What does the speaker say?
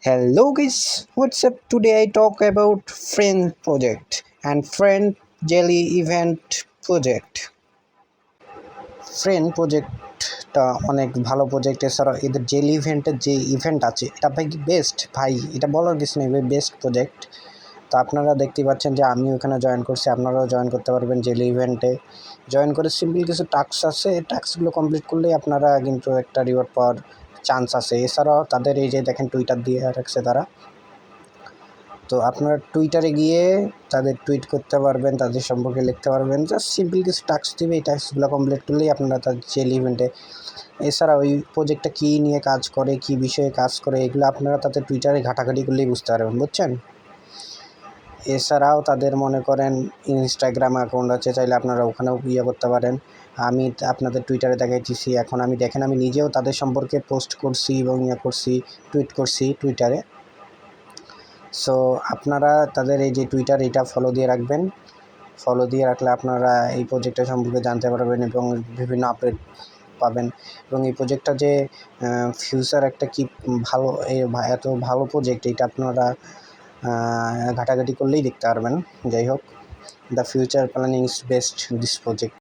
Hello guys, what's up? Today I talk about Friend project and Friend Jelly Event project. Friend প্রজেক্টটা অনেক ভালো project. এছাড়াও এদের jelly ইভেন্টের যে ইভেন্ট আছে এটা ভাই বেস্ট, ভাই এটা বলার কিছু নেই, বেস্ট প্রজেক্ট। তো আপনারা দেখতে পাচ্ছেন যে আমি ওখানে জয়েন করছি, আপনারাও জয়েন করতে পারবেন জেলি ইভেন্টে। জয়েন করে সিম্পল কিছু টাস্ক আছে, এই টাস্কগুলো কমপ্লিট করলেই আপনারা কিন্তু একটা রিওয়ার্ড পাওয়ার চান্স আছে। এছাড়াও তাদের এই যে দেখেন টুইটার দিয়ে রাখছে তারা, তো আপনারা টুইটারে গিয়ে তাদের টুইট করতে পারবেন, তাদের সম্পর্কে লিখতে পারবেন, জাস্ট সিম্পল কিছু টাস্ক দিবে, এই টাস্কগুলো কমপ্লিট করলেই আপনারা তাদের জেল ইভেন্টে। এছাড়া ওই প্রজেক্টটা কী নিয়ে কাজ করে, কী বিষয়ে কাজ করে, এগুলো আপনারা তাদের টুইটারে ঘাটাঘাটি করলেই বুঝতে পারবেন, বুঝছেন। এছাড়াও তাদের মনে করেন ইনস্টাগ্রাম অ্যাকাউন্ট আছে, চাইলে আপনারা ওখানেও ইয়ে করতে পারেন। আমি আপনাদের টুইটারে দেখাইতেছি, এখন আমি দেখেন আমি নিজেও তাদের সম্পর্কে পোস্ট করছি এবং ইয়ে করছি, টুইট করছি টুইটারে। সো আপনারা তাদের এই যে টুইটার এটা ফলো দিয়ে রাখবেন। ফলো দিয়ে রাখলে আপনারা এই প্রজেক্টটা সম্পর্কে জানতে পারবেন এবং বিভিন্ন আপডেট পাবেন। এবং এই প্রজেক্টটা যে ফিউচার একটা কি ভালো, এত ভালো প্রজেক্ট, এটা আপনারা ঘাটাঘাটি করলেই দেখতে পারবেন। যাই হোক, the future planning is best this project.